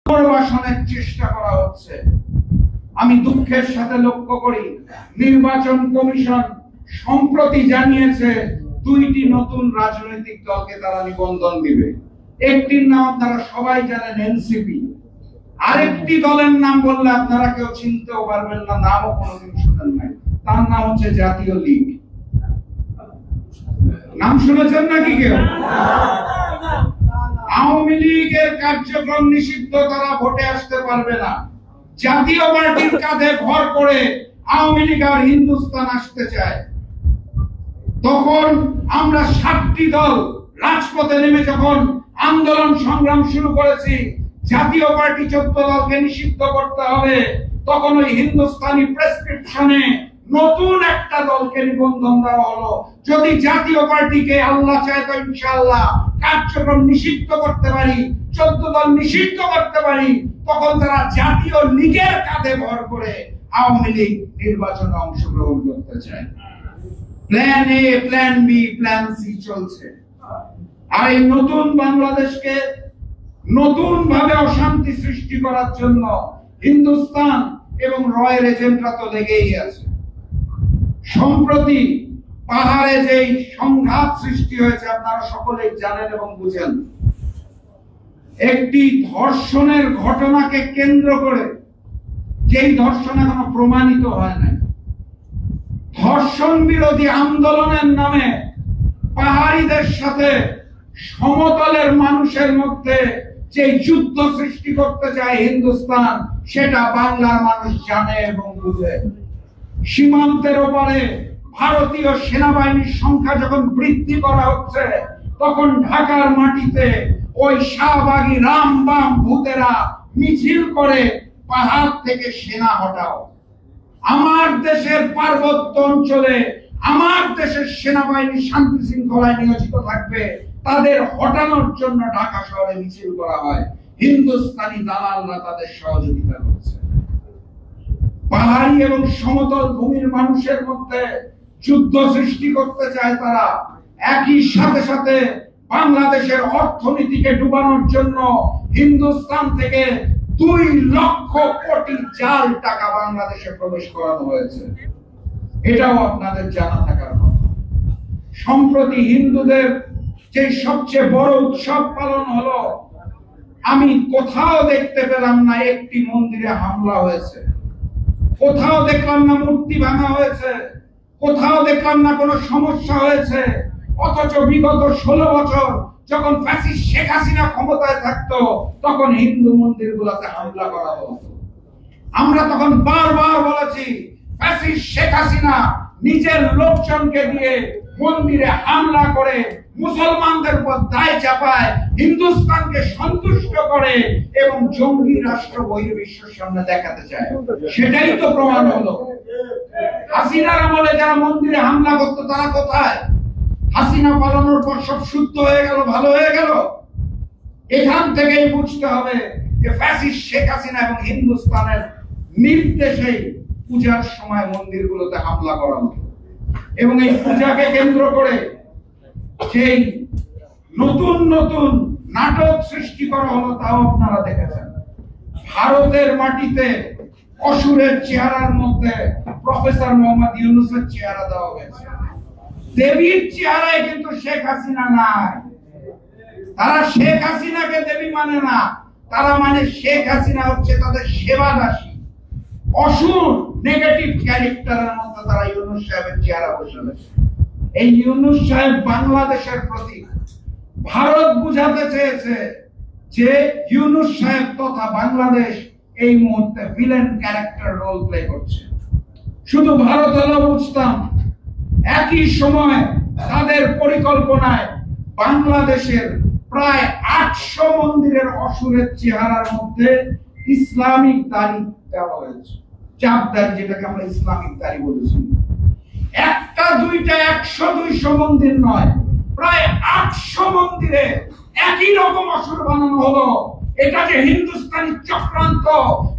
পুনর্বাসনের চেষ্টা করা হচ্ছে। আমি দুঃখের সাথে লক্ষ্য করি, নির্বাচন কমিশন সম্প্রতি জানিয়েছে 2টি নতুন রাজনৈতিক দলকে তারা নিবন্ধন দিবে। একটির নাম আপনারা সবাই জানেন, এনসিপি। আরেকটি দলের নাম বললে আপনারা কেউ চিনতেও পারবেন না, নামও কোনোদিন শুনেন নাই। তার নাম হচ্ছে জাতীয় লীগ। নাম শুনেছেন নাকি কেউ? আওয়ামী লীগের কার্যক্রম নিষিদ্ধ, তারা ভোটে আসতে পারবে না। জাতীয় পার্টির কাঁধে ভর করে আওয়ামী লীগ আর হিন্দুস্তান আসতে চায়। তখন আমরা 7টি দল রাজপথে নেমে যখন আন্দোলন সংগ্রাম শুরু করেছি, জাতীয় পার্টি 14 দলকে নিষিদ্ধ করতে হবে, তখন ওই হিন্দুস্তানি প্রেসক্রিপশনে নতুন একটা দলকে নিবন্ধন দেওয়া হলো। যদি জাতীয় পার্টিকে আল্লাহ চায় তো ইনশাআল্লাহ কার্যক্রম নিষিদ্ধ করতে পারি, 14 দল নিষিদ্ধ করতে পারি, তখন তারা জাতীয় লীগের কাঁধে ভর করে আওয়ামী লীগ নির্বাচনে অংশগ্রহণ করতে চায়। Plan A, plan B, plan C চলছে। আর এই নতুন বাংলাদেশকে নতুন ভাবে অশান্তি সৃষ্টি করার জন্য হিন্দুস্তান এবং রয়ের এজেন্টরা তো লেগেই আছে। সম্প্রতি পাহাড়ে যেই সংঘাত সৃষ্টি হয়েছে আপনারা সকলেই জানেন এবং বুঝেন। একটি ধর্ষণের ঘটনাকে কেন্দ্র করে, যেই ধর্ষণ এখনো প্রমাণিত হয় না, ধর্ষণ বিরোধী আন্দোলনের নামে পাহাড়িদের সাথে সমতলের মানুষের মধ্যে যে যুদ্ধ সৃষ্টি করতে চায় হিন্দুস্তান, সেটা বাংলার মানুষ জানে এবং বুঝে। সীমান্তের ওপারে ভারতীয় সেনাবাহিনীর সংখ্যা যখন বৃদ্ধি করা হচ্ছে, তখন ঢাকার মাটিতে ওই শাহবাগী রামবাম ভূতেরা মিছিল করে পাহাড় থেকে সেনা হটাও। আমার দেশের পার্বত্য অঞ্চলে আমার দেশের সেনাবাহিনী শান্তি শৃঙ্খলায় নিয়োজিত থাকবে, তাদের হটানোর জন্য ঢাকা শহরে মিছিল করা হয়। হিন্দুস্তানি দালালরা তাদের সহযোগিতা করছে। পাহাড়ি এবং সমতল ভূমির মানুষের মধ্যে যুদ্ধ সৃষ্টি করতে চায় তারা। একই সাথে সাথে বাংলাদেশের অর্থনীতিকে ডুবানোর জন্য হিন্দুস্তান থেকে 2 লক্ষ কোটি জাল টাকা বাংলাদেশে প্রবেশ করানো হয়েছে। এটাও আপনাদের জানা থাকার কথা। সম্প্রতি হিন্দুদের যে সবচেয়ে বড় উৎসব পালন হলো, আমি কোথাও দেখতে পেলাম না একটি মন্দিরে হামলা হয়েছে, কোথাও দেখলাম না মূর্তি ভাঙা হয়েছে, কোথাও দেখলাম না কোনো সমস্যা হয়েছে। অথচ বিগত 16 বছর যখন ফ্যাসিস্ট শেখ হাসিনা ক্ষমতায় থাকতো, তখন হিন্দু মন্দিরগুলোতে হামলা করা হতো। আমরা তখন বারবার বলেছি, ফ্যাসিস্ট শেখ হাসিনা নিজের লোকজনকে দিয়ে মন্দিরে হামলা করে মুসলমানদের উপর দায় চাপায়, হিন্দুস্তানকে সন্তুষ্ট করে এবং জঙ্গি রাষ্ট্র বহির্বিশ্বের সামনে দেখাতে চায়। সেটাই তো প্রমাণ হলো। হাসিনার আমলে যারা মন্দিরে হামলা করতো তারা কোথায়? হাসিনা পালানোর পর সব শুদ্ধ হয়ে গেল, ভালো হয়ে গেল? এখান থেকেই বুঝতে হবে যে ফ্যাসিস্ট শেখ হাসিনা এবং হিন্দুস্তানের নির্দেশে পূজার সময় মন্দিরগুলোতে হামলা করা হতো। এবং এই পূজাকে কেন্দ্র করে সেই নতুন নতুন নাটক সৃষ্টি করা হলো, তাও আপনারা দেখেছেন। ভারতের মাটিতে অসুরের চেহারার মধ্যে প্রফেসর মোহাম্মদ ইউনূসের চেহারা দেওয়া হয়েছে। দেবীর চেহারায় কিন্তু শেখ হাসিনা নাই। তারা শেখ হাসিনাকে দেবী মানে না, তারা মানে শেখ হাসিনা হচ্ছে তাদের সেবা দাসী। অসুর নেগেটিভ ক্যারেক্টারের মধ্যে তারা ইউনূস সাহেবের চেহারা বসালেছে। এই ইউনূস সাহেব বাংলাদেশের প্রতি ভারত বুঝাতে চেয়েছে যে ইউনূস সাহেব তথা বাংলাদেশ এই মুহূর্তে ভিলেন ক্যারেক্টার রোল প্লে করছে। শুধু ভারত হলো বুঝতাম, একই সময় তাদের পরিকল্পনায় বাংলাদেশের প্রায় 800 মন্দিরের অসুরের চেহারার মধ্যে ইসলামিক দাড়ি দেওয়া হয়েছে। চাপদাড়ি, যেটাকে আমরা ইসলামিক দাড়ি বলেছি। একটা দুইটা 100-200 মন্দির নয়, প্রায় 800 মন্দিরে একই রকম অসুর বানানো হলো। এটা যে হিন্দুস্তানি চক্রান্ত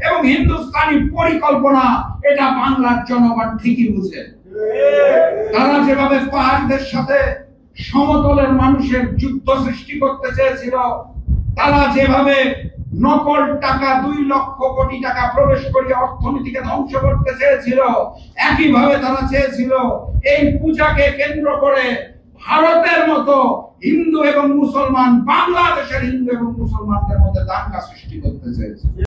এবং হিন্দুস্তানি পরিকল্পনা, এটা বাংলার জনগণ ঠিকই বুঝে। তারা যেভাবে পাহাড়দের সাথে সমতলের মানুষের যুদ্ধ সৃষ্টি করতে চেয়েছিল, তারা যেভাবে নকল টাকা 2 লক্ষ কোটি টাকা প্রবেশ করিয়ে অর্থনীতিকে ধ্বংস করতে চেয়েছিল। একইভাবে তারা চেয়েছিল এই পূজাকে কেন্দ্র করে ভারতের মতো হিন্দু এবং মুসলমান, বাংলাদেশের হিন্দু এবং মুসলমানদের মধ্যে দাঙ্গা সৃষ্টি করতে চেয়েছে।